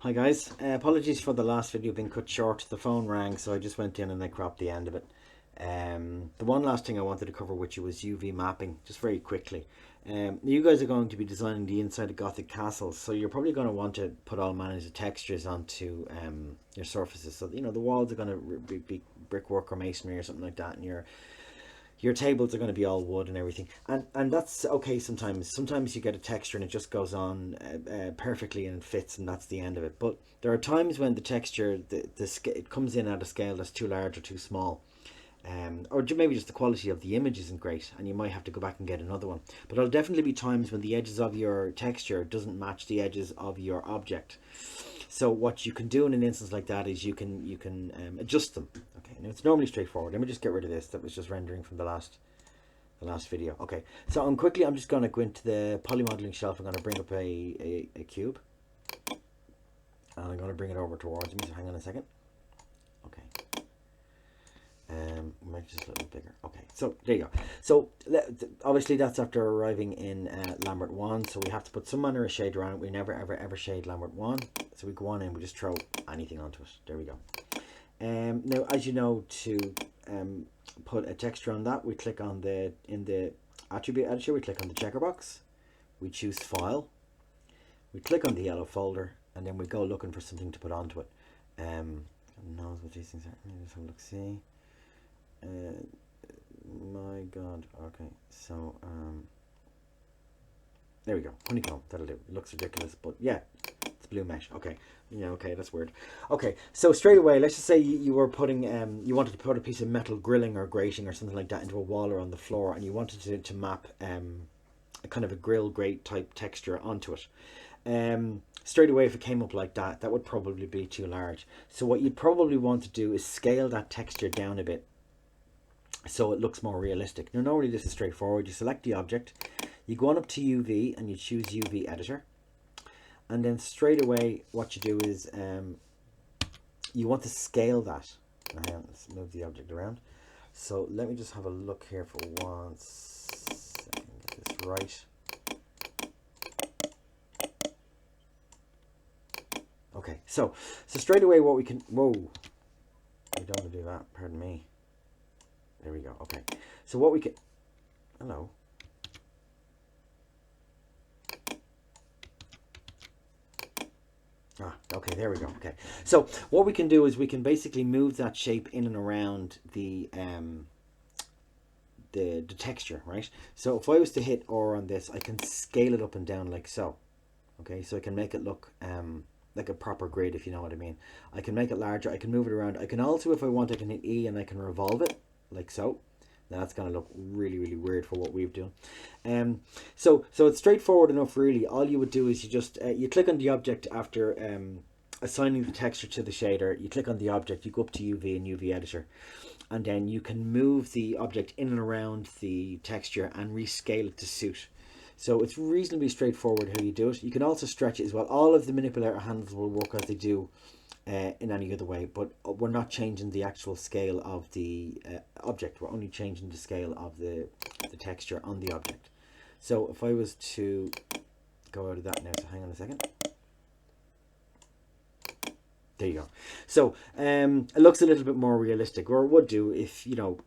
Hi guys, apologies for the last video being cut short. The phone rang, so I just went in and I cropped the end of it. The one last thing I wanted to cover with you was UV mapping, just very quickly. You guys are going to be designing the inside of Gothic castles, so you're probably going to want to put all manner of textures onto your surfaces. So you know the walls are going to be brickwork or masonry or something like that, and your tables are going to be all wood and everything, and that's okay. Sometimes you get a texture and it just goes on perfectly and it fits, and that's the end of it. But there are times when the texture it comes in at a scale that's too large or too small, or maybe just the quality of the image isn't great and you might have to go back and get another one. But there'll definitely be times when the edges of your texture doesn't match the edges of your object. So what you can do in an instance like that is you can adjust them. Okay, now it's normally straightforward. Let me just get rid of this. That was just rendering from the last video. Okay, so I'm just going to go into the poly modeling shelf. I'm going to bring up a cube, and I'm going to bring it over towards me. So hang on a second. Okay. Make it just a little bigger. Okay, so there you go. So obviously that's after arriving in Lambert 1, so we have to put some manner of shade around it. We never ever shade Lambert 1, so we go on and we just throw anything onto it. There we go. Now, as you know, to put a texture on that, we click on in the attribute editor, we click on the checker box, we choose file, we click on the yellow folder, and then we go looking for something to put onto it. Knows what these things are. Let's have a look. See. My god. Okay, so there we go. Honeycomb, that'll do. It looks ridiculous, but yeah, it's blue mesh. Okay, yeah, okay, that's weird. Okay, so straight away, let's just say you were putting you wanted to put a piece of metal grilling or grating or something like that into a wall or on the floor, and you wanted to map a kind of a grill grate type texture onto it. Straight away, if it came up like that, that would probably be too large. So what you'd probably want to do is scale that texture down a bit so it looks more realistic. Now normally this is straightforward. You select the object, you go on up to UV and you choose UV editor, and then straight away what you do is you want to scale that. Now let's move the object around. So let me just have a look here for 1 second, get this right. Okay, so straight away what we can, whoa, we don't want to do that, pardon me. There we go. Okay, so what we can, hello. Okay, there we go. Okay, so what we can do is we can basically move that shape in and around the texture, right? So if I was to hit or on this, I can scale it up and down like so. Okay, so I can make it look like a proper grid, if you know what I mean. I can make it larger, I can move it around. I can also, if I want, I can hit E and I can revolve it like so. Now that's going to look really weird for what we've done. So it's straightforward enough, really. All you would do is you just you click on the object after assigning the texture to the shader. You click on the object, you go up to UV and UV editor, and then you can move the object in and around the texture and rescale it to suit. So it's reasonably straightforward how you do it. You can also stretch it as well. All of the manipulator handles will work as they do in any other way, but we're not changing the actual scale of the object. We're only changing the scale of the texture on the object. So if I was to go out of that now, so hang on a second. There you go. So it looks a little bit more realistic, or it would do if, you know,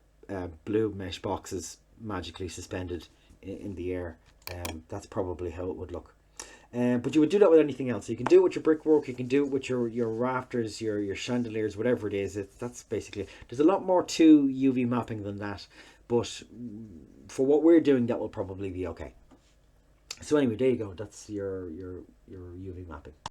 blue mesh boxes magically suspended in the air. That's probably how it would look. But you would do that with anything else. So you can do it with your brickwork, you can do it with your rafters, your chandeliers, whatever it is. That's basically, there's a lot more to UV mapping than that, but for what we're doing, that will probably be okay. So anyway, there you go. That's your UV mapping.